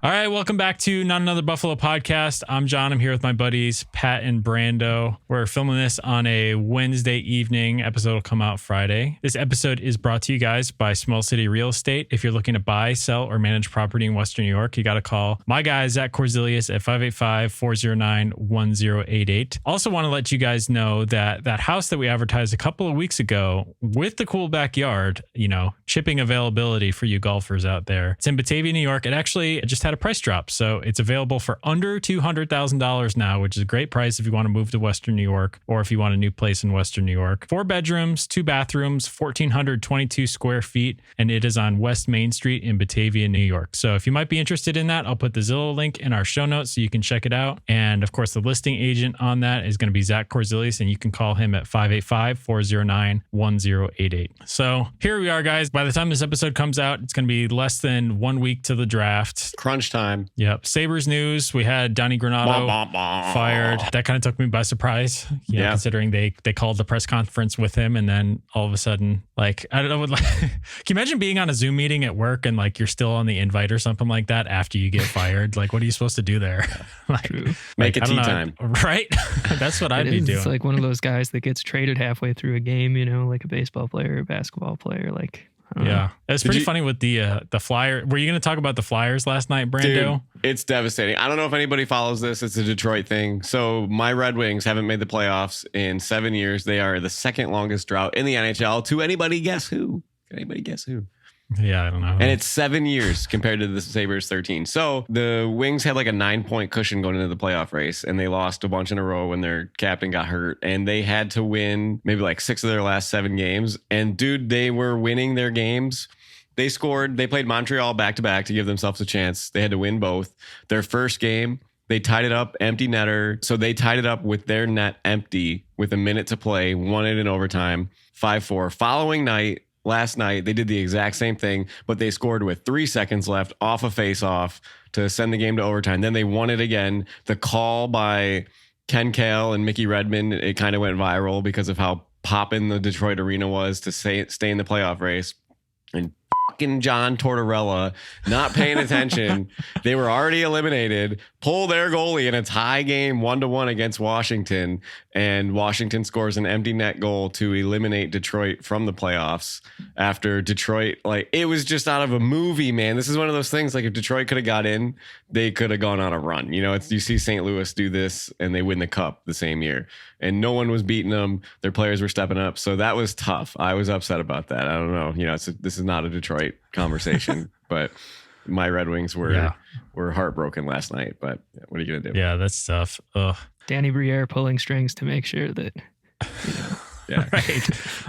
All right, welcome back to Not Another Buffalo Podcast. I'm John. I'm here with my buddies, Pat and Brando. We're filming this on a Wednesday evening. Episode will come out Friday. This episode is brought to you guys by Small City Real Estate. If you're looking to buy, sell, or manage property in Western New York, you got to call my guy, Jkorz Agency, at 585-409-1088. Also want to let you guys know that that house that we advertised a couple of weeks ago with the cool backyard, chipping availability for you golfers out there. It's in Batavia, New York. It actually just had a price drop. So it's available for under $200,000 now, which is a great price if you want to move to Western New York or if you want a new place in Western New York. 4 bedrooms, 2 bathrooms, 1,422 square feet, and it is on West Main Street in Batavia, New York. So if you might be interested in that, I'll put the Zillow link in our show notes so you can check it out. And of course, the listing agent on that is going to be Jkorz Agency, and you can call him at 585-409-1088. So here we are, guys. By the time this episode comes out, it's going to be less than 1 week to the draft. Crunch time. Yep. Sabres news. We had Don Granato fired. That kind of took me by surprise. Considering they called the press conference with him, and then all of a sudden, I don't know. Can you imagine being on a Zoom meeting at work and you're still on the invite or something like that after you get fired? What are you supposed to do there? Make it tea time. Right? That's what I'd be doing. It's like one of those guys that gets traded halfway through a game, like a baseball player, a basketball player, Yeah, it was pretty funny with the Flyer. Were you going to talk about the Flyers last night, Brando? Dude, it's devastating. I don't know if anybody follows this. It's a Detroit thing. So my Red Wings haven't made the playoffs in 7 years. They are the second longest drought in the NHL. To anybody guess who? Can anybody guess who? Yeah, I don't know. And it's 7 years compared to the Sabres 13. So the Wings had a 9-point cushion going into the playoff race, and they lost a bunch in a row when their captain got hurt, and they had to win maybe 6 of their last 7 games. And dude, they were winning their games. They scored. They played Montreal back-to-back to give themselves a chance. They had to win both. Their first game, they tied it up, empty netter. So they tied it up with their net empty with a minute to play, won it in overtime, 5-4. Following night, last night, they did the exact same thing, but they scored with 3 seconds left off a face-off to send the game to overtime. Then they won it again. The call by Ken Kale and Mickey Redmond, it kind of went viral because of how poppin' the Detroit arena was to stay in the playoff race. And fucking John Tortorella not paying attention. They were already eliminated. Pull their goalie in a tie game 1-1 against Washington, and Washington scores an empty net goal to eliminate Detroit from the playoffs after Detroit, it was just out of a movie, man. This is one of those things, if Detroit could have got in, they could have gone on a run. You see St. Louis do this and they win the cup the same year, and no one was beating them. Their players were stepping up. So that was tough. I was upset about that. I don't know. This is not a Detroit conversation, but my Red Wings were heartbroken last night, but what are you going to do? Yeah, that's tough. Ugh. Danny Briere pulling strings to make sure that, Yeah.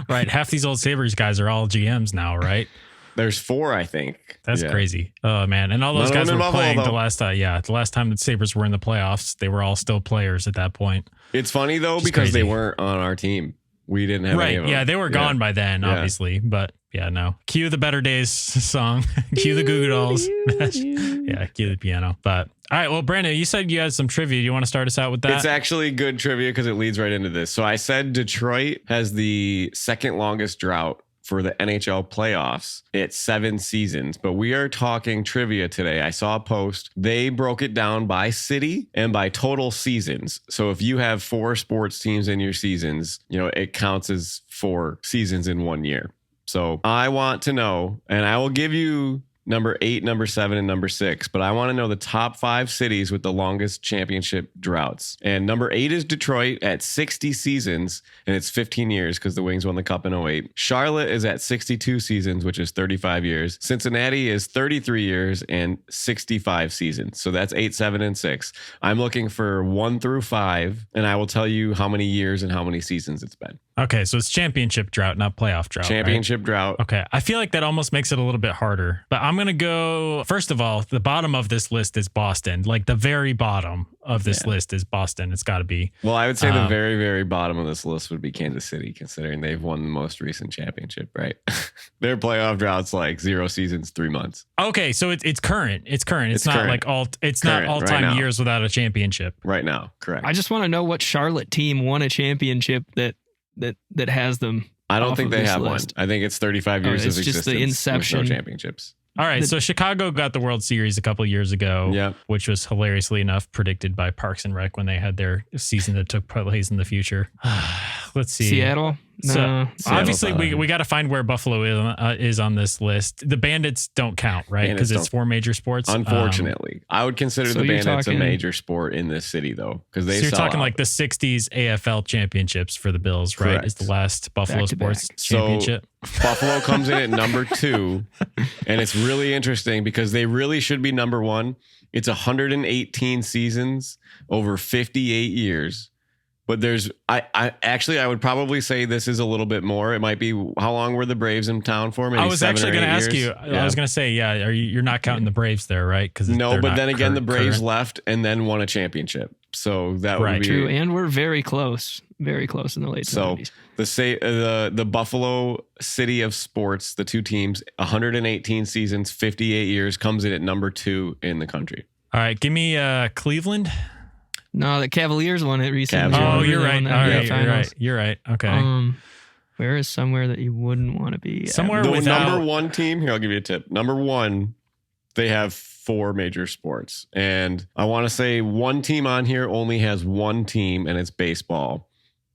Right. Half these old Sabres guys are all GMs now, right? There's 4, I think. That's crazy. Oh, man. And all those guys were playing the last time. The last time the Sabres were in the playoffs, they were all still players at that point. It's funny, though, because they weren't on our team. We didn't have any of them. Yeah, they were gone by then, obviously. But yeah, no. Cue the Better Days song. Cue the Goo Goo Dolls. Yeah, cue the piano. But all right, well, Brandon, you said you had some trivia. You want to start us out with that? It's actually good trivia because it leads right into this. So I said Detroit has the second longest drought for the NHL playoffs. It's 7 seasons, but we are talking trivia today. I saw a post. They broke it down by city and by total seasons. So if you have 4 sports teams in your seasons, it counts as 4 seasons in 1 year. So I want to know, and I will give you number 8, number 7, and number 6. But I want to know the top 5 cities with the longest championship droughts. And number 8 is Detroit at 60 seasons, and it's 15 years because the Wings won the Cup in 2008. Charlotte is at 62 seasons, which is 35 years. Cincinnati is 33 years and 65 seasons. So that's 8, 7, and 6. I'm looking for 1 through 5, and I will tell you how many years and how many seasons it's been. Okay, so it's championship drought, not playoff drought. Championship drought. Okay, I feel like that almost makes it a little bit harder. But I'm going to go, first of all, the bottom of this list is Boston. The very bottom of this list is Boston. It's got to be. Well, I would say the very, very bottom of this list would be Kansas City, considering they've won the most recent championship, right? Their playoff drought's 0 seasons, 3 months. Okay, so it's current. It's current. It's not current. Not all-time right years without a championship. Right now, correct. I just want to know what Charlotte team won a championship that has them. I don't think they have list. one. I think it's 35 years of existence. Just the inception. With no championships. All right, so Chicago got the World Series a couple years ago, Yep. which was hilariously enough predicted by Parks and Rec when they had their season that took place in the future. Let's see. Seattle? No. So obviously we got to find where Buffalo is on this list. The Bandits don't count, right? Because it's 4 major sports. Unfortunately, I would consider so the you're Bandits a talking- major sport in this city, though, because they. So you're sell talking out. like the '60s AFL championships for the Bills, right? Correct. Is the last Buffalo Back-to-back. sports championship. Buffalo comes in at number 2, and it's really interesting because they really should be number 1. It's 118 seasons over 58 years. But there's, I would probably say this is a little bit more. It might be, how long were the Braves in town for? Maybe I was 7 actually or going to 8 ask years? you. Yeah. I was going to say, yeah. You're not counting the Braves there, right? Because No, but then again, the Braves left and then won a championship. So that would be True, and we're very close in the late 70s. The Buffalo City of Sports, the 2 teams, 118 seasons, 58 years, comes in at number 2 in the country. All right, give me Cleveland. No, the Cavaliers won it recently. Cavs won Oh, it. you're They right. won All that right, finals. you're right. Okay. Where is somewhere that you wouldn't want to be? Somewhere The without number 1 team, here, I'll give you a tip. Number 1, they have 4 major sports. And I want to say one team on here only has 1 team, and it's baseball.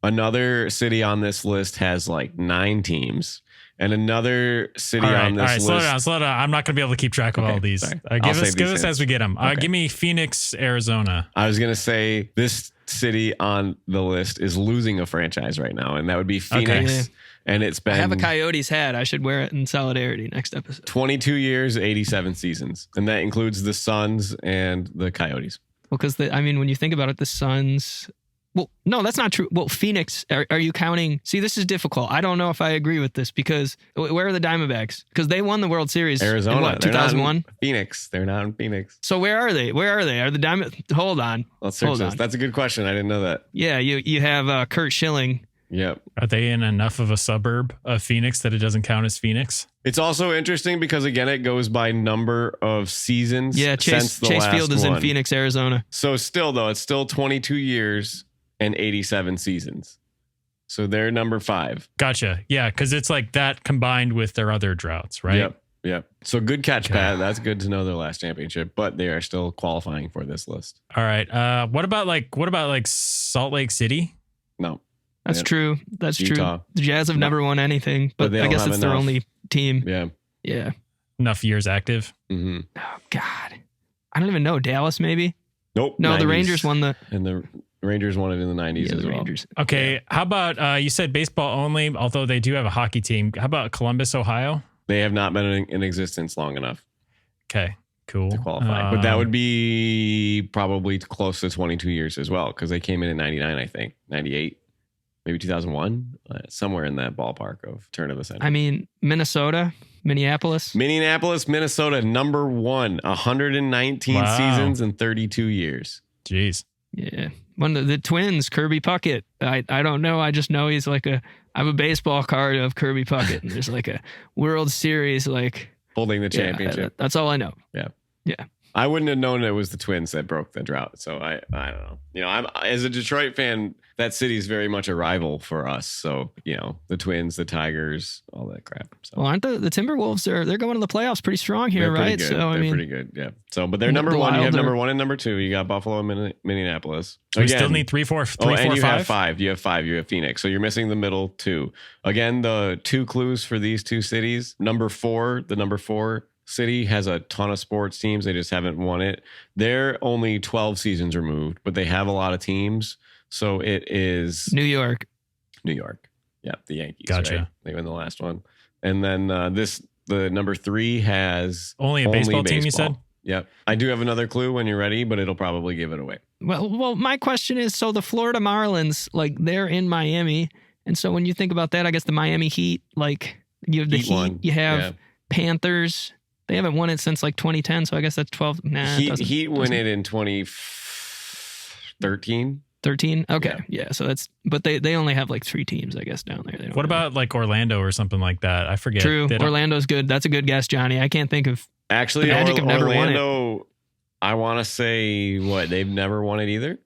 Another city on this list has like 9 teams. And another city on this list. Slow down. I'm not going to be able to keep track of Okay, all these. sorry. Give I'll us save these as we get them. Okay. Give me Phoenix, Arizona. I was going to say this city on the list is losing a franchise right now, and that would be Phoenix. Okay. And it's I been have a Coyotes hat. I should wear it in solidarity next episode. 22 years, 87 seasons. And that includes the Suns and the Coyotes. Well, because when you think about it, the Suns. Well, no, that's not true. Well, Phoenix, are you counting? See, this is difficult. I don't know if I agree with this because where are the Diamondbacks? Because they won the World Series Arizona. in what, They're not in 2001? Phoenix. They're not in Phoenix. So where are they? Are the Diamond? Hold on. Let's search Hold this. on. That's a good question. I didn't know that. Yeah, you have Kurt Schilling. Yep. Are they in enough of a suburb of Phoenix that it doesn't count as Phoenix? It's also interesting because, again, it goes by number of seasons. Yeah, since the Chase last Field is one. in Phoenix, Arizona. So still, though, it's still 22 years and 87 seasons. So they're number 5. Gotcha. Yeah, because it's like that combined with their other droughts, right? Yep. So good catch, Pat. That's good to know their last championship, but they are still qualifying for this list. All right. What about Salt Lake City? No. That's Yep. true. That's Utah. true. The Jazz have never won anything, but they I don't guess have it's their enough. only team. Yeah. Yeah. Enough years active. Mm-hmm. Oh, God. I don't even know. Dallas, maybe? Nope. No, 90s. the Rangers won the... And the Rangers won it in the 90s Yeah, as the well. Rangers. Okay. How about you said baseball only, although they do have a hockey team. How about Columbus, Ohio? They have not been in existence long enough Okay. Cool. to qualify. But that would be probably close to 22 years as well because they came in 99, I think. 98. Maybe 2001. Somewhere in that ballpark of turn of the century. Minnesota, Minneapolis. Minneapolis, Minnesota, number 1. 119 Wow. seasons and 32 years. Jeez. Yeah. One of the Twins, Kirby Puckett. I don't know. I just know he's like I have a baseball card of Kirby Puckett. And there's like a World Series, Holding the yeah, championship. that's all I know. Yeah. Yeah. I wouldn't have known it was the Twins that broke the drought. So I don't know. I'm as a Detroit fan, that city is very much a rival for us. So, the Twins, the Tigers, all that crap. So Well, aren't the Timberwolves? They're going to the playoffs pretty strong here, they're pretty right? good. So They're pretty good. Yeah. So, but they're number The 1. You have Wild number are- 1 and number 2. You got Buffalo and Minneapolis. We still need three, four, and you five. have 5. You have 5. You have Phoenix. So you're missing the middle 2. Again, the 2 clues for these 2 cities. The number 4 city has a ton of sports teams. They just haven't won it. They're only 12 seasons removed, but they have a lot of teams. So it is New York. New York. Yeah, the Yankees. Gotcha. Right? They win the last one. And then the number 3 has Only a baseball team, you said? Yep. I do have another clue when you're ready, but it'll probably give it away. Well, my question is, so the Florida Marlins, they're in Miami. And so when you think about that, I guess the Miami Heat, you have the Heat, won. you have Yeah. Panthers. They haven't won it since 2010. So I guess that's 12. Nah, Heat win it in 2013. 13. Okay. Yeah. So but they only have 3 teams, I guess, down there. They don't What have- about Orlando or something like that? I forget. True. They don't- Orlando's good. That's a good guess, Johnny. I can't think of. Actually, The Magic have never won it. Orlando, I want to say they've never won it either.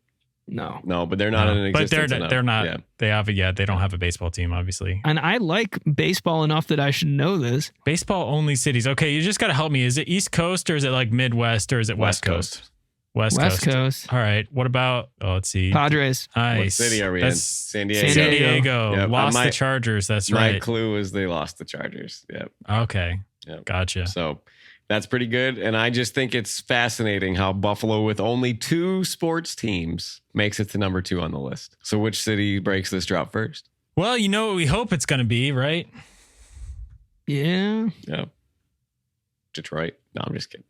No. No, but they're not in But existence. they're not. Yeah. They don't have a baseball team, obviously. And I like baseball enough that I should know this. Baseball only cities. Okay, you just got to help me. Is it East Coast or is it like Midwest or is it West Coast? West Coast. All right. What about? Let's see. Padres. Nice. What city are we in? San Diego. San San Diego. Yep. Lost the Chargers. That's My right. clue is they lost the Chargers. Yep. Okay. Yep. Gotcha. So that's pretty good. And I just think it's fascinating how Buffalo, with only 2 sports teams, makes it to number 2 on the list. So which city breaks this drought first? Well, you know what we hope it's going to be, right? Yeah. Yeah. Detroit. No, I'm just kidding.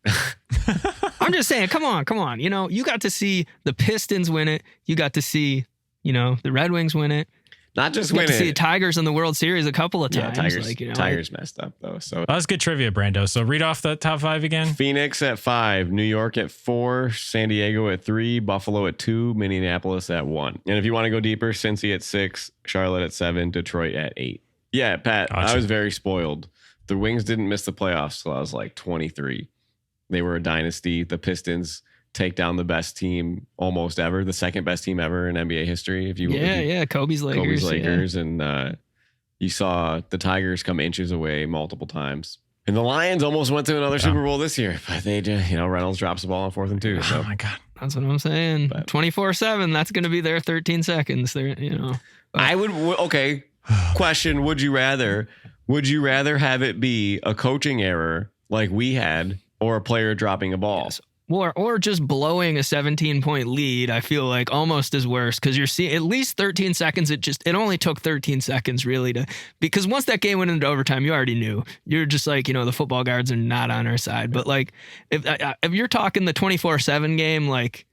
I'm just saying, come on. You know, you got to see the Pistons win it. You got to see, the Red Wings win it. Not just You got win to see the it. Tigers in the World Series a couple of Yeah, times. Tigers. Tigers messed up though. So That was good trivia, Brando. So read off the top 5 again. Phoenix at 5, New York at 4, San Diego at 3, Buffalo at 2, Minneapolis at 1. And if you want to go deeper, Cincy at 6, Charlotte at 7, Detroit at 8. Yeah, Pat, Gotcha. I was very spoiled. The Wings didn't miss the playoffs till I was like 23. They were a dynasty. The Pistons take down the best team almost ever, the second best team ever in NBA history. Kobe's Lakers. And you saw the Tigers come inches away multiple times. And the Lions almost went to another Super Bowl this year, but they just, Reynolds drops the ball on 4th and 2. So. Oh my God. That's what I'm saying. 24/7. That's going to be their 13 seconds. There, I would. Okay. Question: Would you rather have it be a coaching error like we had, or a player dropping a ball? Yes. Or just blowing a 17-point lead, I feel like almost as worse, because you're seeing at least 13 seconds. It only took 13 seconds really because once that game went into overtime, you already knew. You're just like, the football guards are not on our side. But like, if you're talking the 24/7 game, like,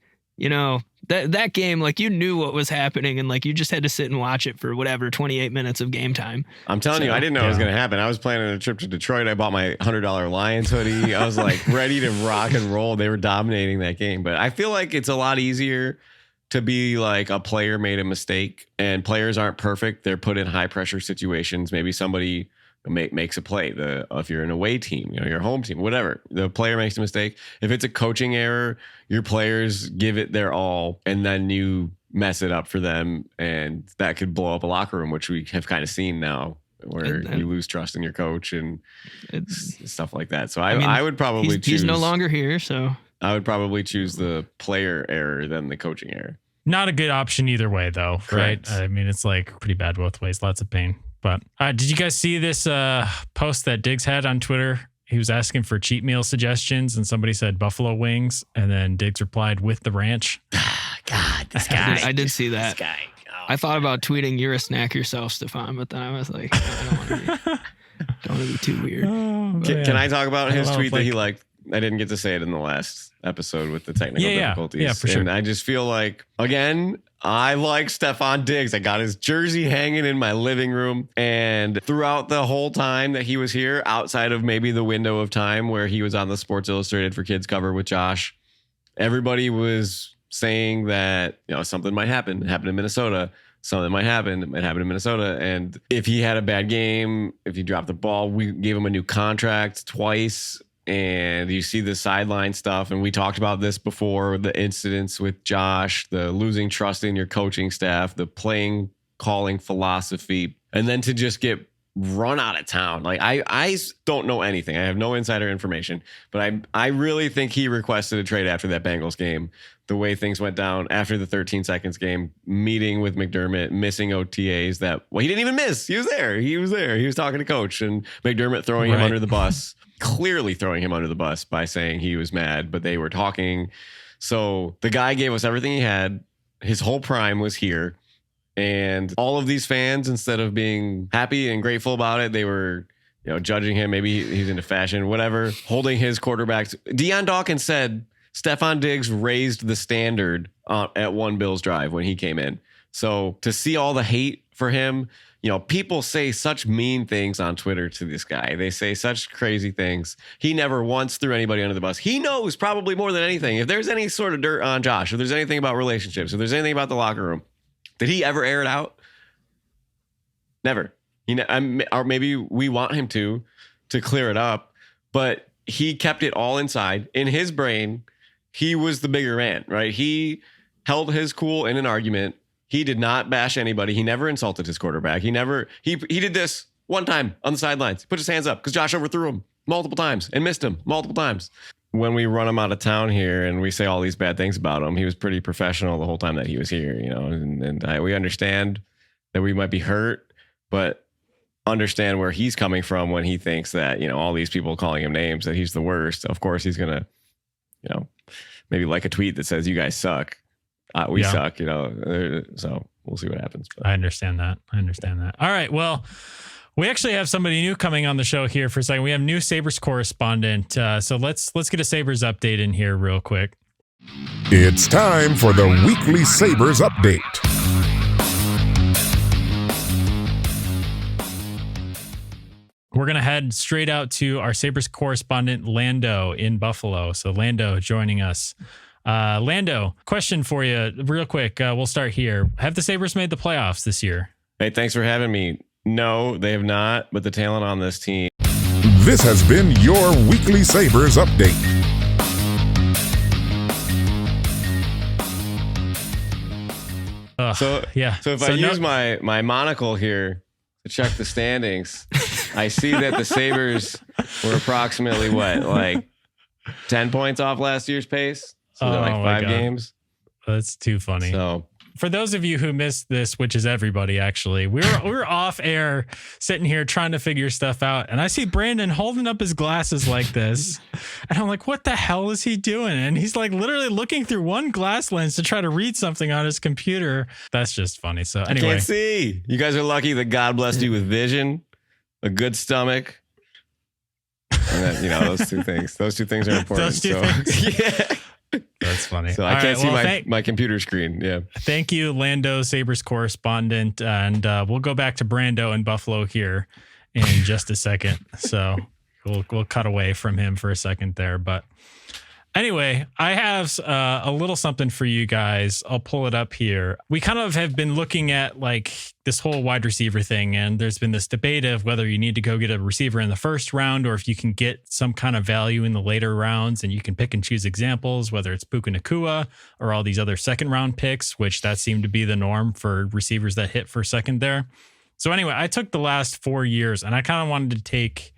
that game, like, you knew what was happening and like you just had to sit and watch it for whatever 28 minutes of game time. I'm telling you, I didn't know it was going to happen. I was planning a trip to Detroit. I bought my $100 Lions hoodie. I was like ready to rock and roll. They were dominating that game. But I feel like it's a lot easier to be like a player made a mistake, and players aren't perfect. They're put in high pressure situations. Maybe somebody makes a play. If you're an away team, your home team, whatever, the player makes a mistake. If it's a coaching error, your players give it their all, and then you mess it up for them, and that could blow up a locker room, which we have kind of seen now, where you lose trust in your coach and stuff like that. So I would probably choose. He's no longer here, so I would probably choose the player error than the coaching error. Not a good option either way, though. Correct. Right? I mean, it's like pretty bad both ways. Lots of pain. But did you guys see this post that Diggs had on Twitter? He was asking for cheat meal suggestions, and somebody said buffalo wings, and then Diggs replied with the ranch. God, this guy. I did see that. This guy. Oh, I thought about tweeting, "You're a snack yourself, Stefan," but then I was like, I don't want to be too weird. Can I talk about his tweet that he like? liked? I didn't get to say it in the last episode with the technical difficulties. Yeah, for sure. And I just feel like, again, I like Stefan Diggs. I got his jersey hanging in my living room. And throughout the whole time that he was here, outside of maybe the window of time where he was on the Sports Illustrated for Kids cover with Josh, everybody was saying that, something might happen. It happened in Minnesota. Something might happen. It might happen in Minnesota. And if he had a bad game, if he dropped the ball, we gave him a new contract twice. And you see the sideline stuff. And we talked about this before, the incidents with Josh, the losing trust in your coaching staff, the playing calling philosophy, and then to just get run out of town. Like I don't know anything. I have no insider information, but I really think he requested a trade after that Bengals game. The way things went down after the 13 seconds game, meeting with McDermott, missing OTAs he didn't even miss. He was there. He was talking to coach, and McDermott throwing him under the bus, clearly throwing him under the bus by saying he was mad, but they were talking. So the guy gave us everything he had. His whole prime was here. And all of these fans, instead of being happy and grateful about it, they were, judging him. Maybe he's into fashion, whatever, holding his quarterbacks. Deion Dawkins said Stefan Diggs raised the standard at One Bills Drive when he came in. So to see all the hate for him, people say such mean things on Twitter to this guy. They say such crazy things. He never once threw anybody under the bus. He knows probably more than anything. If there's any sort of dirt on Josh, if there's anything about relationships, if there's anything about the locker room, did he ever air it out? Never. Or maybe we want him to clear it up, but he kept it all inside. In his brain, he was the bigger man, right? He held his cool in an argument. He did not bash anybody. He never insulted his quarterback. He did this one time on the sidelines. He put his hands up because Josh overthrew him multiple times and missed him multiple times. When we run him out of town here and we say all these bad things about him, he was pretty professional the whole time that he was here, we understand that we might be hurt, but understand where he's coming from when he thinks that, all these people calling him names, that he's the worst. Of course, he's going to, maybe like a tweet that says, you guys suck. We suck, so we'll see what happens. But. I understand that. All right. Well, we actually have somebody new coming on the show here for a second. We have new Sabres correspondent. So let's get a Sabres update in here real quick. It's time for the weekly Sabres update. We're going to head straight out to our Sabres correspondent, Lando, in Buffalo. So Lando joining us. Lando, question for you real quick. We'll start here. Have the Sabres made the playoffs this year? Hey, thanks for having me. No, they have not, but the talent on this team. This has been your weekly Sabres update. So if I use my monocle here to check the standings, I see that the Sabres were approximately 10 points off last year's pace. So they're 5 games. That's too funny. So for those of you who missed this, which is everybody, actually, we were off air sitting here trying to figure stuff out. And I see Brandon holding up his glasses like this. And I'm like, what the hell is he doing? And he's literally looking through one glass lens to try to read something on his computer. That's just funny. So anyway. I can't see. You guys are lucky that God blessed you with vision, a good stomach. And then, those two things. Those two things are important. Those two things. Yeah. That's funny. So I can't see my computer screen. Yeah. Thank you, Lando, Sabres correspondent. And we'll go back to Brando in Buffalo here in just a second. So we'll cut away from him for a second there. But anyway, I have a little something for you guys. I'll pull it up here. We kind of have been looking at this whole wide receiver thing, and there's been this debate of whether you need to go get a receiver in the first round or if you can get some kind of value in the later rounds, and you can pick and choose examples, whether it's Puka Nacua or all these other second round picks, which that seemed to be the norm for receivers that hit for second there. So anyway, I took the last 4 years and I kind of wanted to take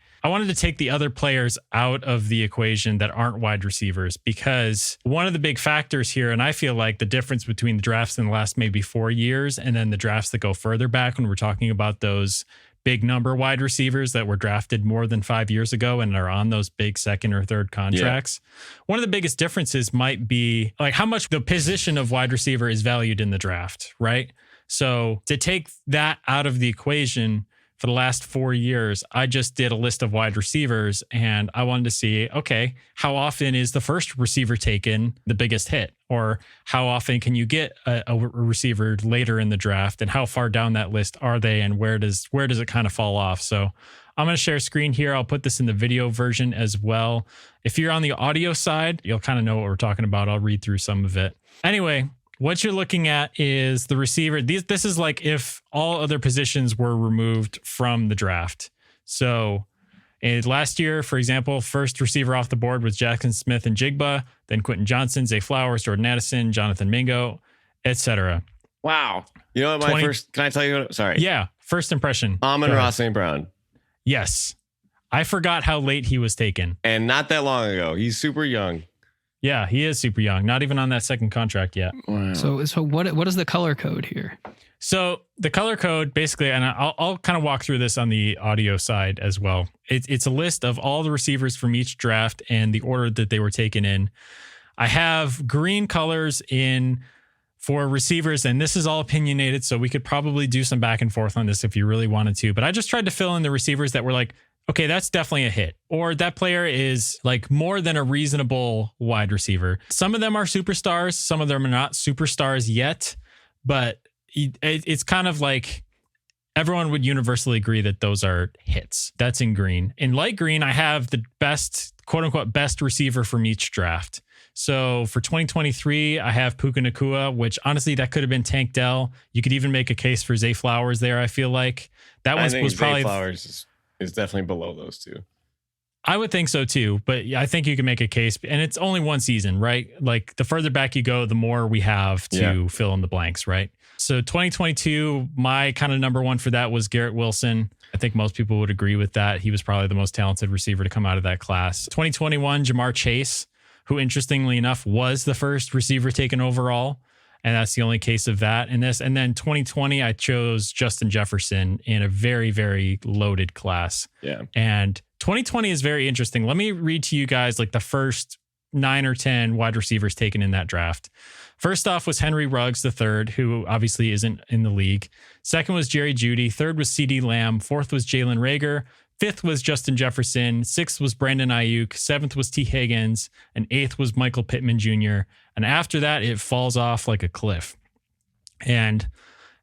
the other players out of the equation that aren't wide receivers, because one of the big factors here, and I feel like the difference between the drafts in the last maybe 4 years and then the drafts that go further back when we're talking about those big number wide receivers that were drafted more than 5 years ago and are on those big second or third contracts. Yeah. One of the biggest differences might be how much the position of wide receiver is valued in the draft, right? So to take that out of the equation, for the last 4 years, I just did a list of wide receivers and I wanted to see, okay, how often is the first receiver taken the biggest hit? Or how often can you get a receiver later in the draft, and how far down that list are they, and where does it kind of fall off? So I'm going to share screen here. I'll put this in the video version as well. If you're on the audio side, you'll kind of know what we're talking about. I'll read through some of it. Anyway, what you're looking at is the receiver. This is if all other positions were removed from the draft. So last year, for example, first receiver off the board was Jackson Smith and Jigba, then Quentin Johnson, Zay Flowers, Jordan Addison, Jonathan Mingo, etc. Wow. You know what can I tell you? Sorry. Yeah. First impression. Amon-Ra St. Brown. Yes. I forgot how late he was taken. And not that long ago. He's super young. Yeah, he is super young. Not even on that second contract yet. Wow. So what is the color code here? So the color code basically, and I'll kind of walk through this on the audio side as well. It's a list of all the receivers from each draft and the order that they were taken in. I have green colors in for receivers, and this is all opinionated, so we could probably do some back and forth on this if you really wanted to. But I just tried to fill in the receivers that were okay, that's definitely a hit, or that player is more than a reasonable wide receiver. Some of them are superstars. Some of them are not superstars yet, but it's kind of everyone would universally agree that those are hits. That's in green. In light green, I have the best, quote unquote, best receiver from each draft. So for 2023, I have Puka Nacua, which honestly, that could have been Tank Dell. You could even make a case for Zay Flowers there. I feel like that one was probably Zay Flowers is definitely below those two. I would think so too, but I think you can make a case, and it's only one season, right? Like the further back you go, the more we have to fill in the blanks, right? So 2022, my kind of number one for that was Garrett Wilson. I think most people would agree with that. He was probably the most talented receiver to come out of that class. 2021, Jamar Chase, who interestingly enough was the first receiver taken overall. And that's the only case of that in this. And then 2020, I chose Justin Jefferson in a very, very loaded class. Yeah. And 2020 is very interesting. Let me read to you guys like the first 9 or 10 wide receivers taken in that draft. First off was Henry Ruggs III, who obviously isn't in the league. Second was Jerry Jeudy. Third was CeeDee Lamb. Fourth was Jalen Reagor. Fifth was Justin Jefferson. Sixth was Brandon Ayuk. Seventh was T. Higgins. And eighth was Michael Pittman Jr. And after that, it falls off like a cliff. And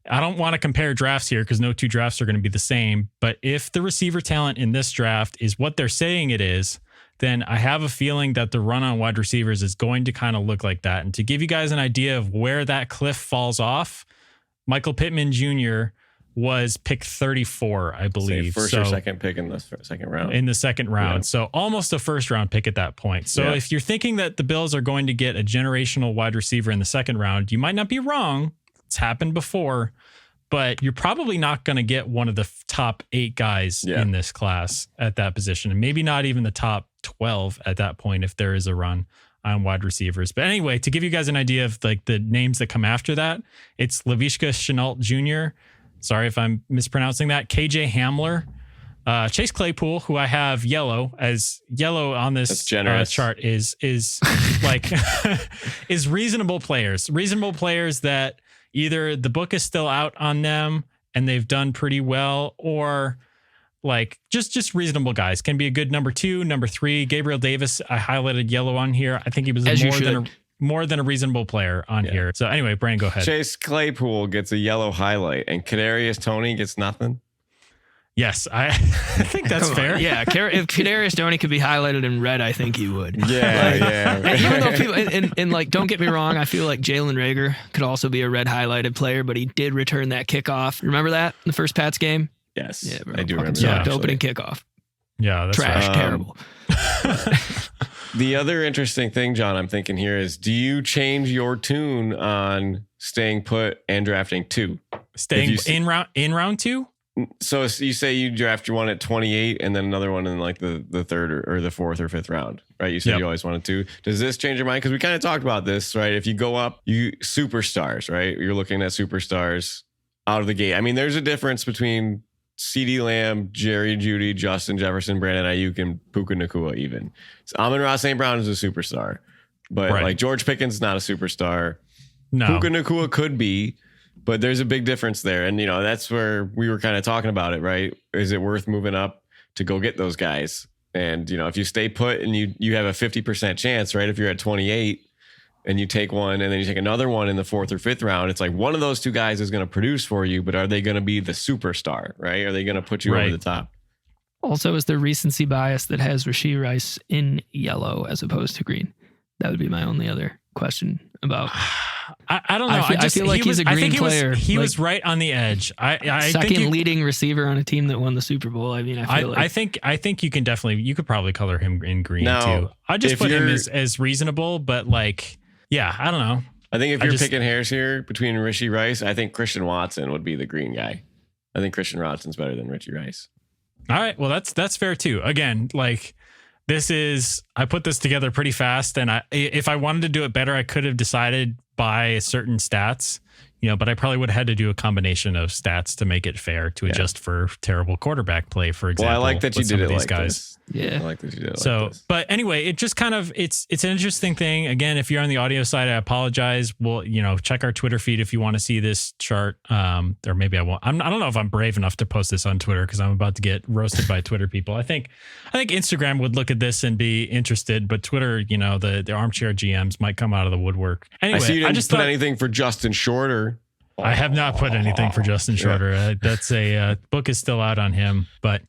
I don't want to compare drafts here because no two drafts are going to be the same. But if the receiver talent in this draft is what they're saying it is, then I have a feeling that the run on wide receivers is going to kind of look like that. And to give you guys an idea of where that cliff falls off, Michael Pittman Jr. was pick 34, I believe. First or second pick in the second round. In the second round. So almost a first round pick at that point. So if you're thinking that the Bills are going to get a generational wide receiver in the second round, you might not be wrong. It's happened before, but you're probably not going to get one of the top 8 guys in this class at that position. And maybe not even the top 12 at that point if there is a run on wide receivers. But anyway, to give you guys an idea of like the names that come after that, it's Laviska Shenault Jr., sorry if I'm mispronouncing that, KJ Hamler, Chase Claypool, who I have yellow on this chart is like is reasonable players that either the book is still out on them and they've done pretty well, or like just reasonable guys. Can be a good number 2, number 3. Gabriel Davis, I highlighted yellow on here. I think he was more than a reasonable player on here. So anyway, Brandon, go ahead. Chase Claypool gets a yellow highlight and Kadarius Toney gets nothing. Yes, I think that's fair. Yeah, if Kadarius Toney could be highlighted in red, I think he would. Yeah. And even though people, and like, don't get me wrong, I feel like Jalen Reagor could also be a red highlighted player, but he did return that kickoff. Remember that in the first Pats game? Yes, yeah, bro, I do remember. The opening kickoff. Yeah, that's trash, right. terrible. The other interesting thing, John, I'm thinking here is, do you change your tune on staying put and drafting 2? Staying in round 2? So you say you draft your one at 28 and then another one in like the third or the fourth or fifth round, right? You said you always wanted 2. Does this change your mind? Because we kind of talked about this, right? If you go up, you superstars, right? You're looking at superstars out of the gate. I mean, there's a difference between CeeDee Lamb, Jerry Jeudy, Justin Jefferson, Brandon Ayuk, and Puka Nacua even. So Amon-Ra St. Brown is a superstar. But like George Pickens is not a superstar. No. Puka Nacua could be, but there's a big difference there. And, you know, that's where we were kind of talking about it, right? Is it worth moving up to go get those guys? And, you know, if you stay put and you have a 50% chance, right? If you're at 28 and you take one and then you take another one in the 4th or 5th round, it's like one of those 2 guys is going to produce for you, but are they going to be the superstar, right? Are they going to put you over the top? Also, is there recency bias that has Rashee Rice in yellow as opposed to green? That would be my only other question about. I don't know. I feel like he's a green player. He was right on the edge. I second think leading receiver on a team that won the Super Bowl. I mean, I think you can definitely, you could probably color him in green now, too. I just put him as reasonable, but like, yeah, I don't know. I think if you're picking hairs here between Rashee Rice, I think Christian Watson would be the green guy. I think Christian Watson's better than Rashee Rice. All right. Well, that's fair too. Again, like I put this together pretty fast, and if I wanted to do it better, I could have decided by certain stats, you know, but I probably would have had to do a combination of stats to make it fair to adjust for terrible quarterback play, for example. Well, I like that you did it like this. Yeah. I like that you did it so, like this. But anyway, it just kind of, it's an interesting thing. Again, if you're on the audio side, I apologize. Well, you know, check our Twitter feed if you want to see this chart. Or maybe I won't. I don't know if I'm brave enough to post this on Twitter because I'm about to get roasted by Twitter people. I think Instagram would look at this and be interested, but Twitter, you know, the armchair GMs might come out of the woodwork. Anyway, I see you didn't put anything for Justin Shorter. I have not put anything for Justin Shorter. That's a book is still out on him, but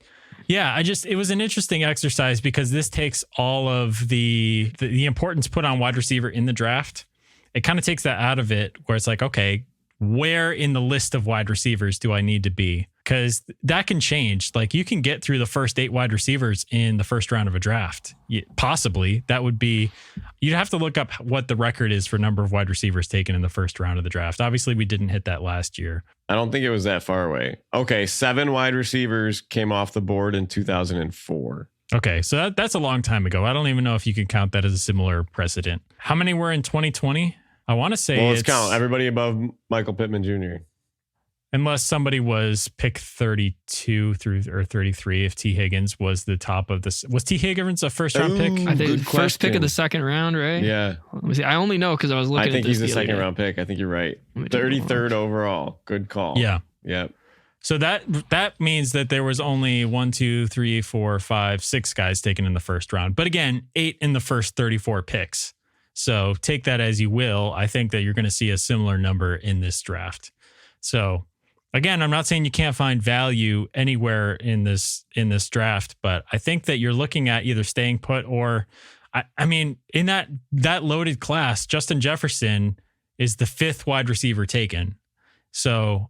yeah, it was an interesting exercise because this takes all of the importance put on wide receiver in the draft. It kind of takes that out of it where it's like, okay, where in the list of wide receivers do I need to be? because that can change. Like you can get through the first 8 wide receivers in the first round of a draft. Possibly that would be, you'd have to look up what the record is for number of wide receivers taken in the first round of the draft. Obviously we didn't hit that last year. I don't think it was that far away. Okay. 7 wide receivers came off the board in 2004. Okay. So that's a long time ago. I don't even know if you can count that as a similar precedent. How many were in 2020? I want to say let's count everybody above Michael Pittman Jr. Unless somebody was pick 32 or 33, if T. Higgins was the top of this. Was T. Higgins a first round pick? I think first pick of the second round, right? Yeah. Let me see. I only know because I was looking at this. I think he's a second round pick. I think you're right. 33rd overall. Good call. Yeah. Yeah. So that means that there was only 1, 2, 3, 4, 5, 6 guys taken in the first round. But again, 8 in the first 34 picks. So take that as you will. I think that you're going to see a similar number in this draft. So again, I'm not saying you can't find value anywhere in this draft, but I think that you're looking at either staying put or, I mean, in that loaded class, Justin Jefferson is the 5th wide receiver taken. So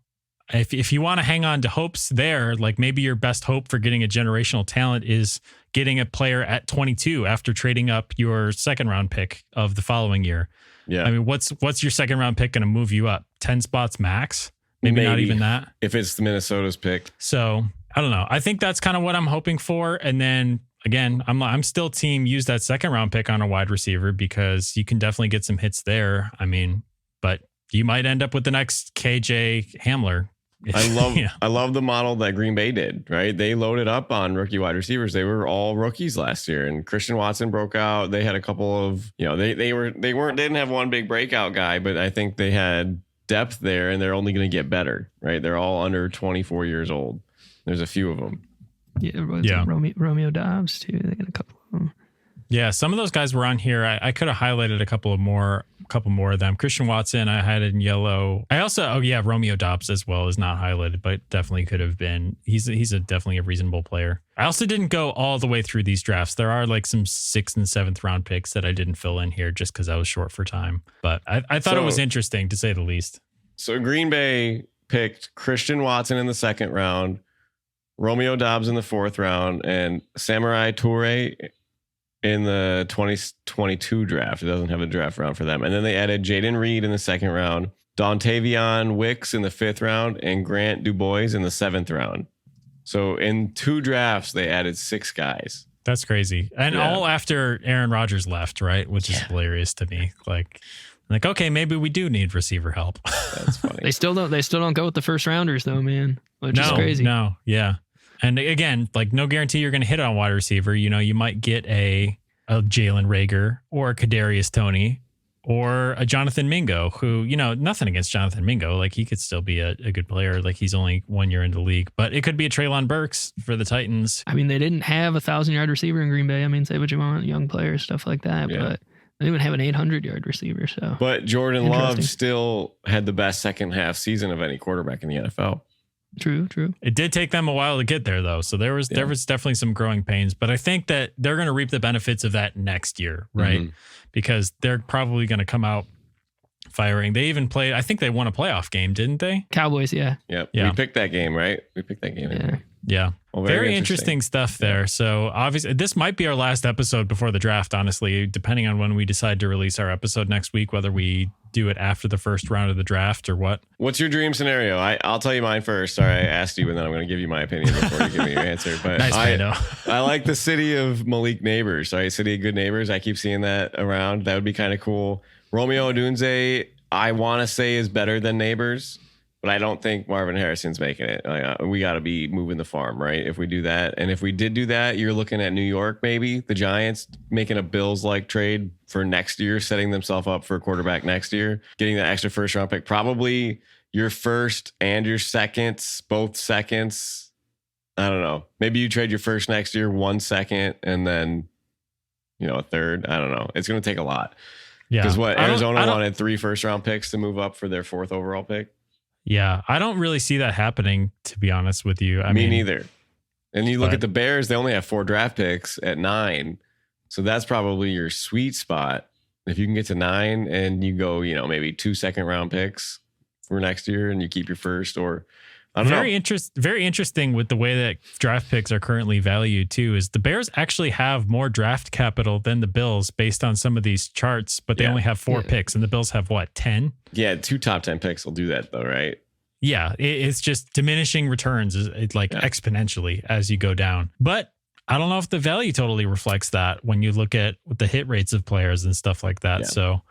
if you want to hang on to hopes there, like maybe your best hope for getting a generational talent is getting a player at 22 after trading up your second round pick of the following year. Yeah. I mean, what's your second round pick going to move you up? 10 spots max? Maybe not even that. If it's Minnesota's pick. So I don't know. I think that's kind of what I'm hoping for. And then again, I'm still team use that second round pick on a wide receiver because you can definitely get some hits there. I mean, but you might end up with the next KJ Hamler. I love the model that Green Bay did, right? They loaded up on rookie wide receivers. They were all rookies last year, and Christian Watson broke out. They had a couple of, they didn't have one big breakout guy, but I think they had depth there, and they're only going to get better, right? They're all under 24 years old. There's a few of them. Yeah. Romeo Dobbs too. They got a couple of them. Yeah, some of those guys were on here. I could have highlighted a couple more of them. Christian Watson, I had in yellow. I also, Romeo Dobbs as well is not highlighted, but definitely could have been. He's definitely a reasonable player. I also didn't go all the way through these drafts. There are like some 6th and 7th round picks that I didn't fill in here just because I was short for time. But I thought it was interesting to say the least. So Green Bay picked Christian Watson in the 2nd round, Romeo Dobbs in the 4th round, and Samurai Toure in the 2022 draft. It doesn't have a draft round for them. And then they added Jaden Reed in the 2nd round, Dontavion Wicks in the 5th round, and Grant Dubois in the 7th round. So in 2 drafts, they added 6 guys. That's crazy. And all after Aaron Rodgers left, right? Which is hilarious to me. Like, okay, maybe we do need receiver help. That's funny. They still don't go with the first rounders though, man. Which is crazy. No, yeah. And again, like no guarantee you're going to hit on wide receiver. You might get a Jalen Reagor or a Kadarius Toney or a Jonathan Mingo who, nothing against Jonathan Mingo. Like he could still be a good player. Like he's only 1 year into the league, but it could be a Treylon Burks for the Titans. I mean, they didn't have a 1,000-yard receiver in Green Bay. I mean, say what you want, young players, stuff like that. Yeah. But they even have an 800-yard receiver. So, but Jordan Love still had the best second half season of any quarterback in the NFL. True. It did take them a while to get there, though. So there was definitely some growing pains. But I think that they're going to reap the benefits of that next year, right? Mm-hmm. Because they're probably going to come out firing. They even played, I think they won a playoff game, didn't they? Cowboys, yeah. Yep. Yeah. We picked that game, right? We picked that game. Yeah. Well, very interesting stuff there. So obviously this might be our last episode before the draft, honestly, depending on when we decide to release our episode next week, whether we do it after the first round of the draft or what. What's your dream scenario? I'll tell you mine first. Sorry, I asked you, and then I'm going to give you my opinion before you give me your answer. But nice, I like the city of Malik Neighbors, right? City of good neighbors. I keep seeing that around. That would be kind of cool. Romeo Odunze, I want to say is better than Neighbors, but I don't think Marvin Harrison's making it. We got to be moving the farm, right? If we do that. And if we did do that, you're looking at New York, maybe the Giants making a Bills-like trade for next year, setting themselves up for a quarterback next year, getting that extra first round pick, probably your first and your seconds, both seconds. I don't know. Maybe you trade your first next year, 1 second, and then, a third. I don't know. It's going to take a lot. Yeah. Because Arizona wanted 3 first round picks to move up for their 4th overall pick. Yeah, I don't really see that happening, to be honest with you. Me neither. And you look at the Bears, they only have 4 draft picks at 9. So that's probably your sweet spot. If you can get to 9 and you go, maybe 2 second round picks for next year and you keep your first, or I don't know. Very interesting with the way that draft picks are currently valued too, is the Bears actually have more draft capital than the Bills based on some of these charts, but they only have 4 picks and the Bills have what, 10? Yeah, 2 top 10 picks will do that though, right? Yeah, it's just diminishing returns exponentially as you go down. But I don't know if the value totally reflects that when you look at the hit rates of players and stuff like that. Yeah. So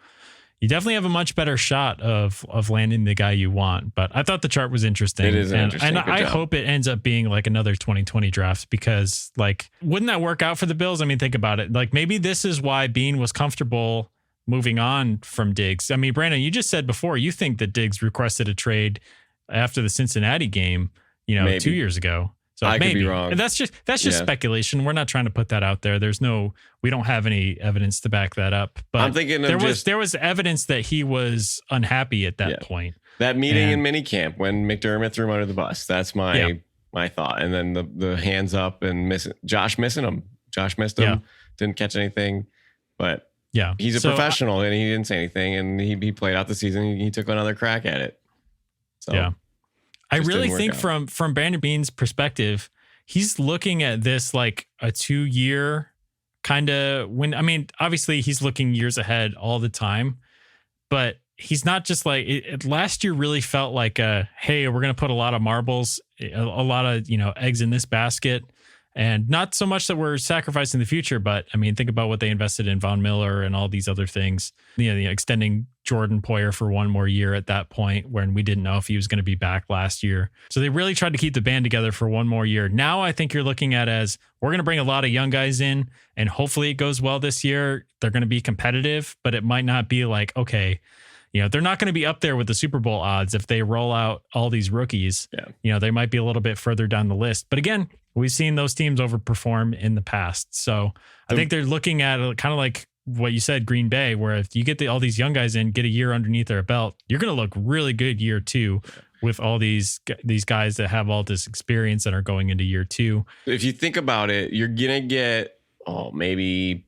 you definitely have a much better shot of landing the guy you want. But I thought the chart was interesting. It is interesting. And I hope it ends up being like another 2020 draft, because like, wouldn't that work out for the Bills? I mean, think about it. Like, maybe this is why Bean was comfortable moving on from Diggs. I mean, Brandon, you just said before, you think that Diggs requested a trade after the Cincinnati game, maybe 2 years ago. So I could be wrong. And that's just speculation. We're not trying to put that out there. We don't have any evidence to back that up. But I'm thinking there was evidence that he was unhappy at that point. That meeting in minicamp when McDermott threw him under the bus. That's my thought. And then the hands up and Josh missing him. Josh missed him. Didn't catch anything. But he's a professional and he didn't say anything. And he played out the season. He took another crack at it. So I really think from Brandon Bean's perspective, he's looking at this like a 2-year kind of obviously he's looking years ahead all the time, but he's not just like last year really felt like hey, we're going to put a lot of marbles, a lot of, eggs in this basket. And not so much that we're sacrificing the future, but I mean, think about what they invested in Von Miller and all these other things, extending Jordan Poyer for 1 more year at that point when we didn't know if he was going to be back last year. So they really tried to keep the band together for 1 more year. Now I think you're looking at as we're going to bring a lot of young guys in and hopefully it goes well this year. They're going to be competitive, but it might not be like, okay, they're not going to be up there with the Super Bowl odds if they roll out all these rookies. Yeah. They might be a little bit further down the list. But again, we've seen those teams overperform in the past. So I think they're looking at it kind of like what you said, Green Bay, where if you get all these young guys in, get a year underneath their belt, you're going to look really good year 2 with all these guys that have all this experience and are going into year 2. If you think about it, you're going to get maybe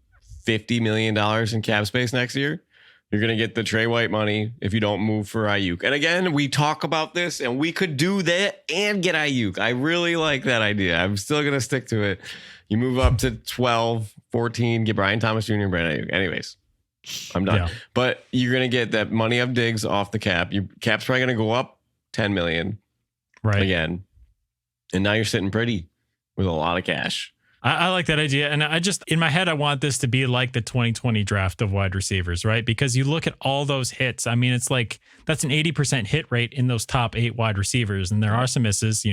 $50 million in cap space next year. You're going to get the Trey White money if you don't move for Ayuk. And again, we talk about this and we could do that and get Ayuk. I really like that idea. I'm still going to stick to it. You move up to 12, 14, get Brian Thomas Jr. and Brandon Ayuk. Anyways, I'm done. Yeah. But you're going to get that money of Diggs off the cap. Your cap's probably going to go up 10 million again. And now you're sitting pretty with a lot of cash. I like that idea. And I just, in my head, I want this to be like the 2020 draft of wide receivers, right? Because you look at all those hits. I mean, it's like, that's an 80% hit rate in those top 8 wide receivers. And there are some misses.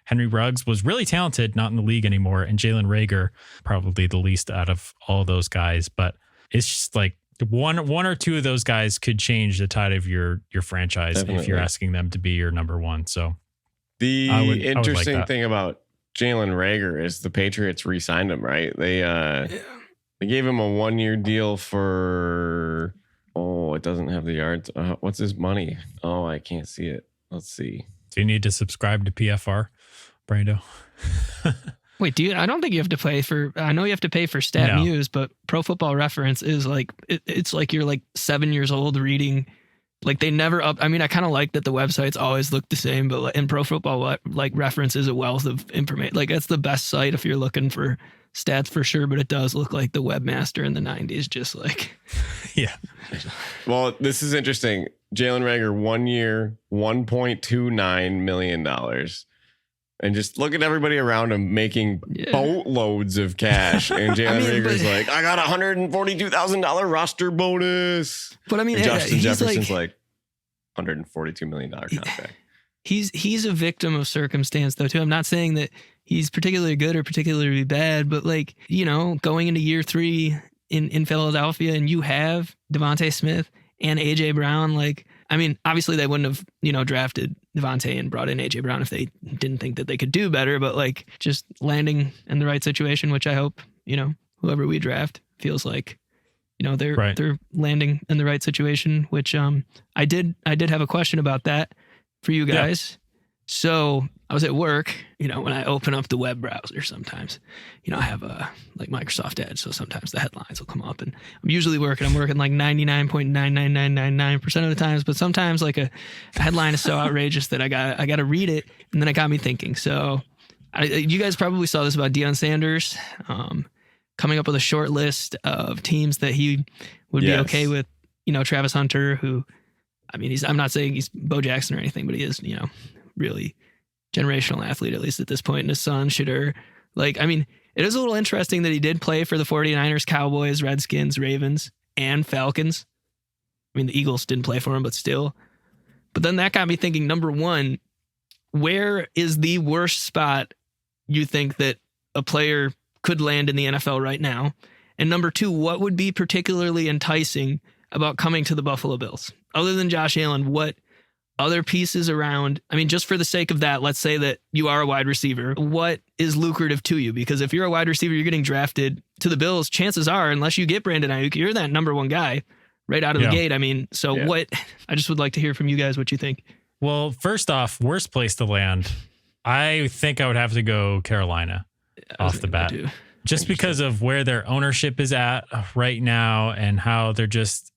Henry Ruggs was really talented, not in the league anymore. And Jalen Reagor, probably the least out of all those guys. But it's just like one or two of those guys could change the tide of your franchise. Definitely. If you're asking them to be your number 1. So the interesting thing about Jalen Reagor is the Patriots re-signed him, right? They gave him a 1-year deal for it doesn't have the yards. What's his money? Oh, I can't see it. Let's see. Do you need to subscribe to PFR, Brando? Wait, I don't think you have to pay for. I know you have to pay for StatMuse, but Pro Football Reference is like it's like you're like 7 years old reading. Like they never up. I mean, I kind of like that the websites always look the same, but in Pro Football Reference is a wealth of information. Like that's the best site if you're looking for stats for sure. But it does look like the webmaster in the 90s, just like yeah. Well, this is interesting. Jalen Reagor, 1 year, $1.29 million, and just look at everybody around him making boatloads of cash. And Jalen Reagor's like, I got $142,000 roster bonus. But I mean, and Justin Jefferson's like $142 million contract. He's a victim of circumstance though too. I'm not saying that he's particularly good or particularly bad, but like, going into year 3 in Philadelphia and you have Devontae Smith and AJ Brown, like, I mean, obviously they wouldn't have, drafted Devontae and brought in AJ Brown if they didn't think that they could do better, but like just landing in the right situation, which I hope, whoever we draft feels like, they're landing in the right situation, which I did have a question about that for you guys. So I was at work, when I open up the web browser sometimes, I have like Microsoft Edge. So sometimes the headlines will come up and I'm usually working like 99.99999% of the times. But sometimes like a headline is so outrageous that I got to read it. And then it got me thinking. So you guys probably saw this about Deion Sanders coming up with a short list of teams that he would be okay with, Travis Hunter, who, I'm not saying he's Bo Jackson or anything, but he is, really generational athlete, at least at this point, and his son, Shadur. It is a little interesting that he did play for the 49ers, Cowboys, Redskins, Ravens, and Falcons. The Eagles didn't play for him, but still. But then that got me thinking, number one, where is the worst spot you think that a player could land in the NFL right now? And number two, what would be particularly enticing about coming to the Buffalo Bills? Other than Josh Allen, what other pieces around, just for the sake of that, let's say that you are a wide receiver, what is lucrative to you? Because if you're a wide receiver, you're getting drafted to the Bills, chances are, unless you get Brandon Ayuk, you're that number one guy right out of the gate. What, I just would like to hear from you guys what you think. Well, first off, worst place to land, I think I would have to go Carolina off the bat. Just because of where their ownership is at right now and how they're just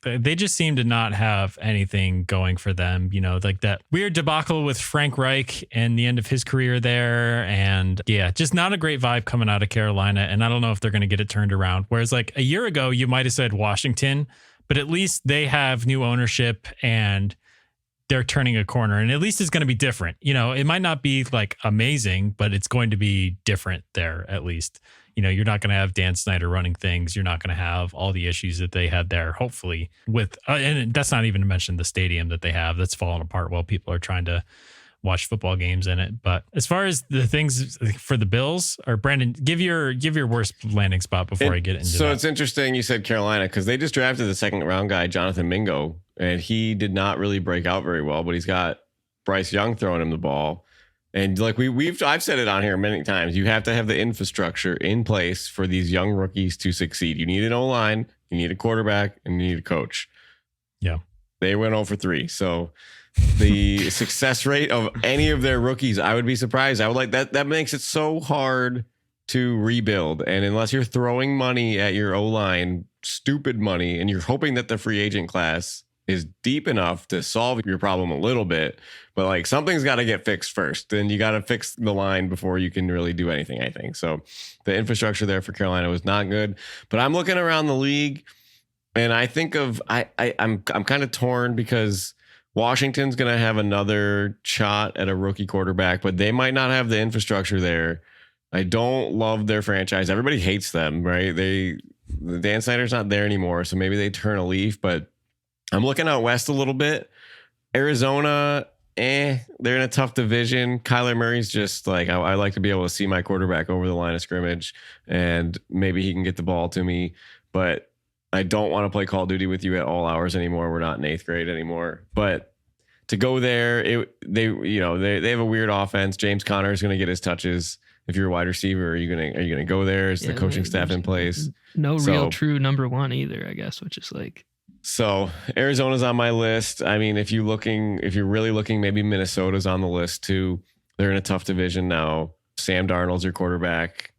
they just seem to not have anything going for them, like that weird debacle with Frank Reich and the end of his career there. And just not a great vibe coming out of Carolina. And I don't know if they're going to get it turned around. Whereas like a year ago, you might have said Washington, but at least they have new ownership and they're turning a corner, and at least it's going to be different. It might not be like amazing, but it's going to be different there at least. You're not going to have Dan Snyder running things. You're not going to have all the issues that they had there, hopefully, with, and that's not even to mention the stadium that they have that's falling apart while people are trying to watch football games in it. But as far as the things for the Bills, or Brandon, give your worst landing spot before I get into so that. It's interesting you said Carolina, because they just drafted the second round guy, Jonathan Mingo, and he did not really break out very well, but he's got Bryce Young throwing him the ball. And like I've said it on here many times, you have to have the infrastructure in place for these young rookies to succeed. You need an O-line, you need a quarterback, and you need a coach. Yeah. They went 0 for 3. So the success rate of any of their rookies, I would be surprised. I would like that. That makes it so hard to rebuild. And unless you're throwing money at your O-line, stupid money, and you're hoping that the free agent class is deep enough to solve your problem a little bit, but like something's got to get fixed first. Then you got to fix the line before you can really do anything, I think. So the infrastructure there for Carolina was not good, but I'm looking around the league and I think I'm kind of torn because Washington's going to have another shot at a rookie quarterback, but they might not have the infrastructure there. I don't love their franchise. Everybody hates them, right? Dan Snyder's not there anymore. So maybe they turn a leaf, but I'm looking out west a little bit. Arizona, they're in a tough division. Kyler Murray's just like, I like to be able to see my quarterback over the line of scrimmage and maybe he can get the ball to me, but I don't want to play Call of Duty with you at all hours anymore. We're not in 8th grade anymore, but to go there, they have a weird offense. James Conner is going to get his touches. If you're a wide receiver, are you gonna go there? Is the coaching staff in place? No real true number one either, I guess, which is like. So Arizona's on my list. If you're really looking, maybe Minnesota's on the list too. They're in a tough division now. Sam Darnold's your quarterback.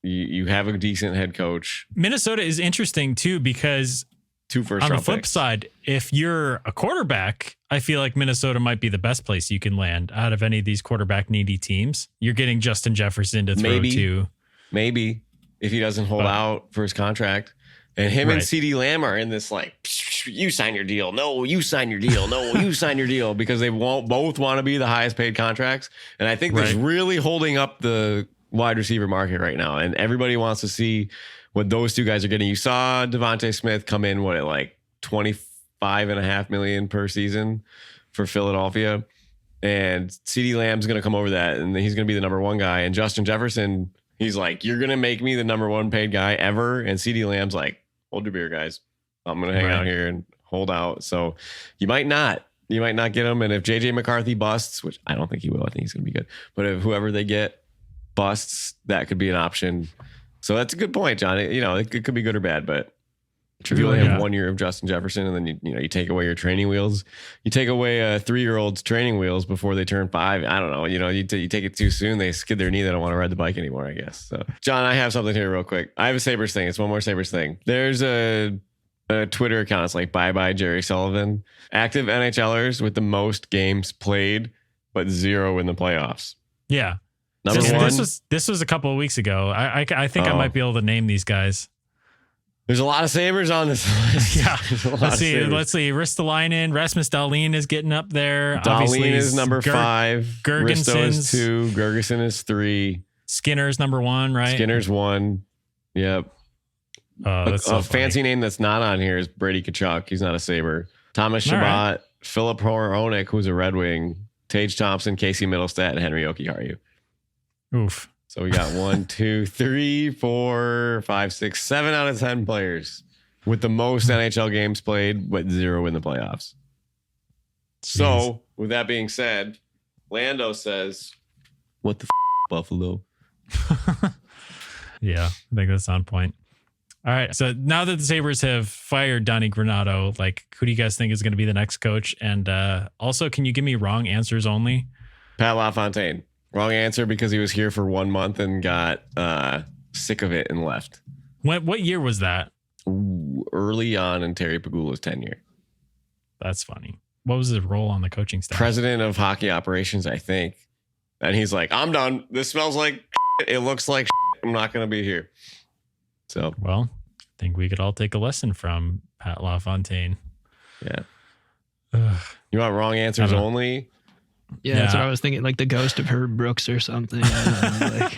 You have a decent head coach. Minnesota is interesting too, because 2 first round on the flip picks. side, if you're a quarterback, I feel like Minnesota might be the best place you can land out of any of these quarterback needy teams. You're getting Justin Jefferson to throw to. Maybe if he doesn't hold out for his contract. And him and CeeDee Lamb are in this like, you sign your deal. No, you sign your deal. No, you sign your deal, because they both want to be the highest paid contracts. And I think that's really holding up the wide receiver market right now. And everybody wants to see what those two guys are getting. You saw Devontae Smith come in, at like $25.5 million per season for Philadelphia. And CeeDee Lamb's going to come over that, and he's going to be the number one guy. And Justin Jefferson, he's like, you're going to make me the number one paid guy ever. And CeeDee Lamb's like, hold your beer, guys. I'm going to hang out here and hold out. So you might not get him. And if JJ McCarthy busts, which I don't think he will, I think he's going to be good. But if whoever they get busts, that could be an option. So that's a good point, John. It could be good or bad, but If you only Yeah. have 1 year of Justin Jefferson, and then you take away your training wheels, you take away a 3-year-old's training wheels before they turn 5. I don't know. You take it too soon, they skid their knee. They don't want to ride the bike anymore, I guess. So, John, I have something here real quick. I have a Sabres thing. It's one more Sabres thing. There's a Twitter account. It's like Bye Jerry Sullivan. Active NHLers with the most games played, but 0 in the playoffs. Yeah. Number one. This was a couple of weeks ago. I think I might be able to name these guys. There's a lot of Sabres on this list. Yeah. Let's see. Ristolainen, Rasmus Dahlin is getting up there. Dahlin is number 5. Risto is 2. Gergensen is 3. Skinner's number 1, right? Skinner's 1. Yep. That's so a fancy name that's not on here is Brady Tkachuk. He's not a Sabre. Thomas Chabot, right. Philip Hronek, who's a Red Wing, Tage Thompson, Casey Middlestat, and Henry Jokiharju. Oof. So we got 1, 2, 3, 4, 5, 6, 7 out of 10 players with the most NHL games played, but 0 in the playoffs. So with that being said, Lando says, "What the Buffalo?" Yeah, I think that's on point. All right. So now that the Sabres have fired Don Granato, who do you guys think is going to be the next coach? And also, can you give me wrong answers only? Pat LaFontaine. Wrong answer because he was here for 1 month and got sick of it and left. What year was that? Early on in Terry Pagula's tenure. That's funny. What was his role on the coaching staff? President of hockey operations, I think. And he's like, "I'm done. This smells like shit. It looks like shit. I'm not going to be here." So, well, I think we could all take a lesson from Pat LaFontaine. Yeah. Ugh. You want wrong answers only? Yeah, that's what I was thinking, like the ghost of Herb Brooks or something. I don't know,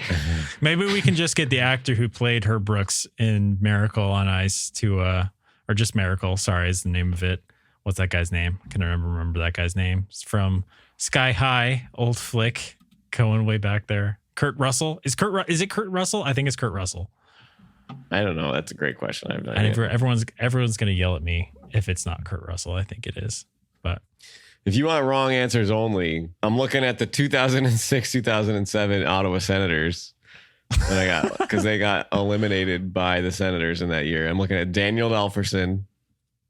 Maybe we can just get the actor who played Herb Brooks in Miracle on Ice to, or just Miracle, sorry, is the name of it. What's that guy's name? I can remember that guy's name. It's from Sky High, old flick, going way back there. Kurt Russell? Is it Kurt Russell? I think it's Kurt Russell. I don't know. That's a great question. I have no idea. Everyone's going to yell at me if it's not Kurt Russell. I think it is. But if you want wrong answers only, I'm looking at the 2006-2007 Ottawa Senators that I got because they got eliminated by the Senators in that year. I'm looking at Daniel Alfredsson,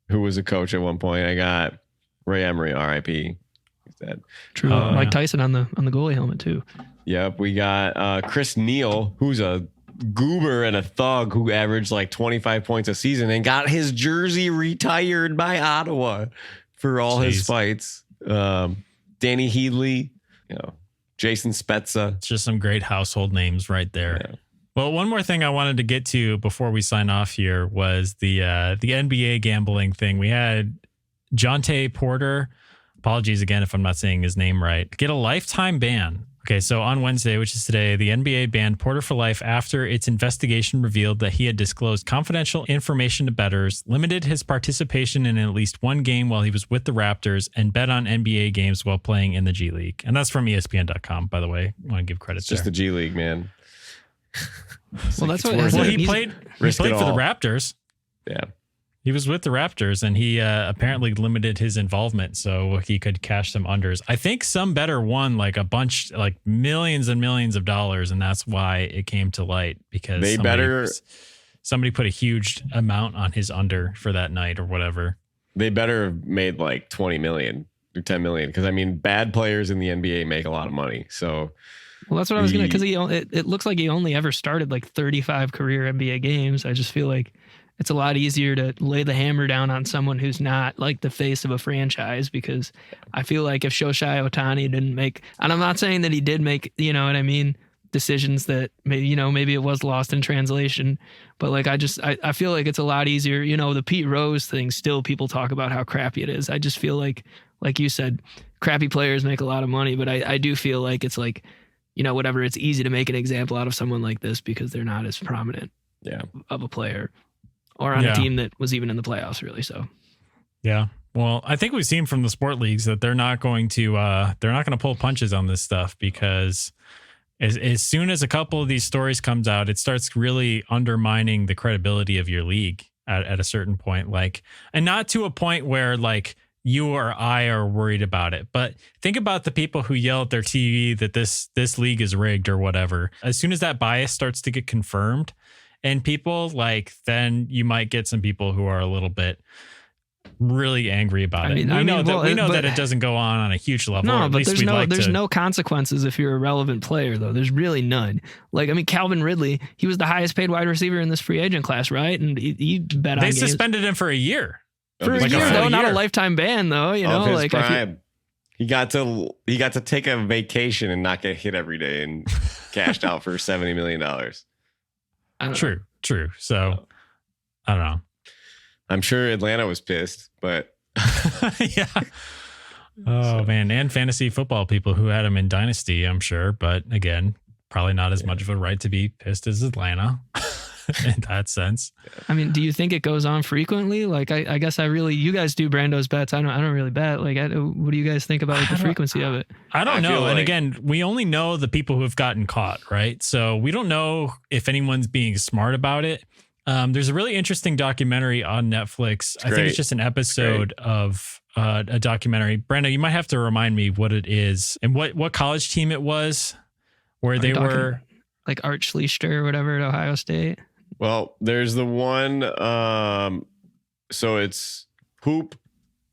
who was a coach at one point. I got Ray Emery, R.I.P. He's dead. True. Mike Tyson on the goalie helmet too. Yep. We got Chris Neal, who's a goober and a thug who averaged like 25 points a season and got his jersey retired by Ottawa for all his fights. Danny Heedley, Jason Spezza. It's just some great household names right there. Yeah. Well, one more thing I wanted to get to before we sign off here was the NBA gambling thing. We had Jontay Porter, apologies again if I'm not saying his name right, get a lifetime ban. Okay, so on Wednesday, which is today, the NBA banned Porter for life after its investigation revealed that he had disclosed confidential information to bettors, limited his participation in at least one game while he was with the Raptors, and bet on NBA games while playing in the G League. And that's from ESPN.com, by the way. I want to give credit It's just the G League, man. Well, that's what he played for the Raptors. Yeah. He was with the Raptors, and he apparently limited his involvement so he could cash some unders. I think some bettor won like a bunch, like millions and millions of dollars, and that's why it came to light because somebody put a huge amount on his under for that night or whatever. They better have made like 20 million or 10 million because, I mean, bad players in the NBA make a lot of money. So, well, that's what I was going to, because it looks like he only ever started like 35 career NBA games. I just feel like it's a lot easier to lay the hammer down on someone who's not like the face of a franchise, because I feel like if Shoshai Ohtani didn't make, and I'm not saying that he did make, you know what I mean, decisions that maybe it was lost in translation, but like I feel like it's a lot easier. The Pete Rose thing, still people talk about how crappy it is. I just feel like you said, crappy players make a lot of money, but I do feel like it's like, whatever, it's easy to make an example out of someone like this because they're not as prominent of a player. Or on a team that was even in the playoffs, really. So, yeah. Well, I think we've seen from the sport leagues that they're not going to pull punches on this stuff, because as soon as a couple of these stories comes out, it starts really undermining the credibility of your league at a certain point. And not to a point where you or I are worried about it, but think about the people who yell at their TV that this league is rigged or whatever. As soon as that bias starts to get confirmed, and people, like, then you might get some people who are a little bit really angry about it. We know that it doesn't go on a huge level. No, but there's no consequences if you're a relevant player, though. There's really none. Like, I mean, Calvin Ridley, he was the highest paid wide receiver in this free agent class, right? And he bet on They suspended him for a year. For a year, though, not a lifetime ban, though. You know, like he got to take a vacation and not get hit every day and cashed out for $70 million. True. So I don't know. I'm sure Atlanta was pissed, but yeah. Oh man, and fantasy football people who had him in Dynasty, I'm sure. But again, probably not as much of a right to be pissed as Atlanta in that sense. I mean, do you think it goes on frequently? Like, I guess you guys do Brando's bets. I don't really bet. Like, what do you guys think about the frequency of it? I don't know. And again, we only know the people who have gotten caught, right? So we don't know if anyone's being smart about it. There's a really interesting documentary on Netflix. I think it's just an episode of a documentary. Brando, you might have to remind me what it is and what college team it was where they were. Like Art Schlichter or whatever at Ohio State. Well, there's the one. So it's Hoop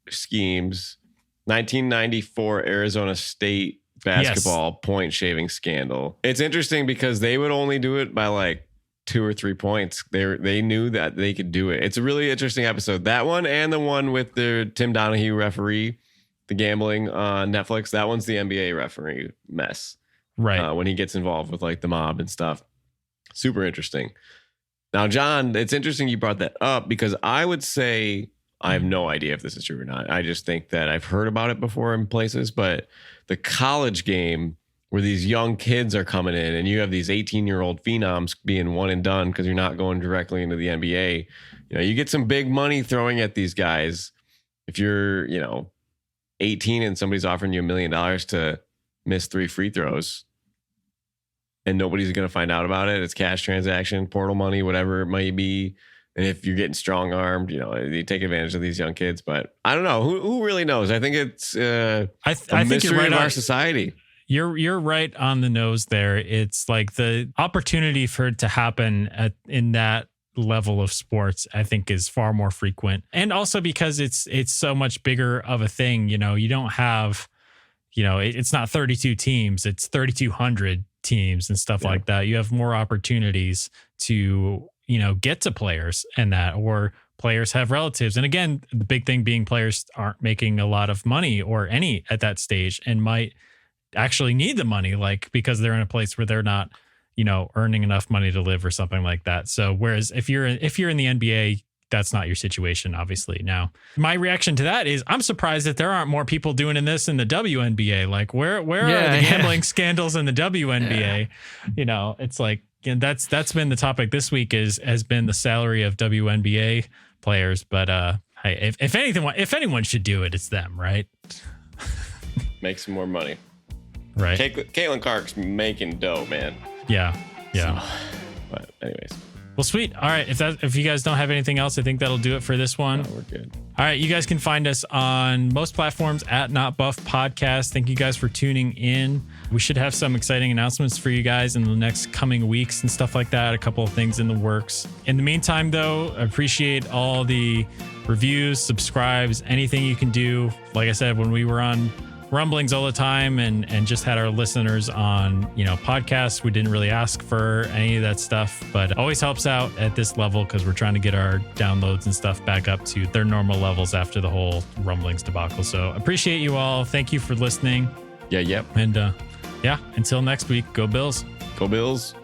Schemes, 1994 Arizona State basketball point shaving scandal. It's interesting because they would only do it by like 2 or 3 points. They knew that they could do it. It's a really interesting episode. That one and the one with the Tim Donahue referee, the gambling on Netflix. That one's the NBA referee mess. Right. When he gets involved with like the mob and stuff. Super interesting. Now, John, it's interesting you brought that up because I would say I have no idea if this is true or not. I just think that I've heard about it before in places, but the college game where these young kids are coming in and you have these 18-year-old phenoms being one and done because you're not going directly into the NBA. You know, you get some big money throwing at these guys. If you're, 18 and somebody's offering you $1 million to miss 3 free throws and nobody's going to find out about it. It's cash transaction, portal money, whatever it might be. And if you're getting strong armed, you take advantage of these young kids. But I don't know. Who really knows? I think it's I think you're right of our society. You're right on the nose there. It's like the opportunity for it to happen in that level of sports, I think, is far more frequent. And also because it's so much bigger of a thing. You don't have, it's not 32 teams, it's 3,200 teams and stuff like that. You have more opportunities to, get to players and that, or players have relatives. And again, the big thing being players aren't making a lot of money or any at that stage and might actually need the money, like because they're in a place where they're not, earning enough money to live or something like that. So whereas if you're in the NBA, that's not your situation, obviously. Now, my reaction to that is I'm surprised that there aren't more people doing this in the WNBA. Like where are the gambling scandals in the WNBA? Yeah. It's like, that's been the topic this week has been the salary of WNBA players. But hey, if anyone should do it, it's them, right? Make some more money. Right. Caitlin Clark's making dough, man. Yeah. So, but anyways. Well, sweet. All right. If you guys don't have anything else, I think that'll do it for this one. No, we're good. All right. You guys can find us on most platforms at Not Buff Podcast. Thank you guys for tuning in. We should have some exciting announcements for you guys in the next coming weeks and stuff like that. A couple of things in the works. In the meantime, though, I appreciate all the reviews, subscribes, anything you can do. Like I said, when we were on Rumblings all the time and just had our listeners on, podcasts, we didn't really ask for any of that stuff, but it always helps out at this level because we're trying to get our downloads and stuff back up to their normal levels after the whole Rumblings debacle. So appreciate you all. Thank you for listening. Yeah. Yep. And until next week, go Bills. Go Bills.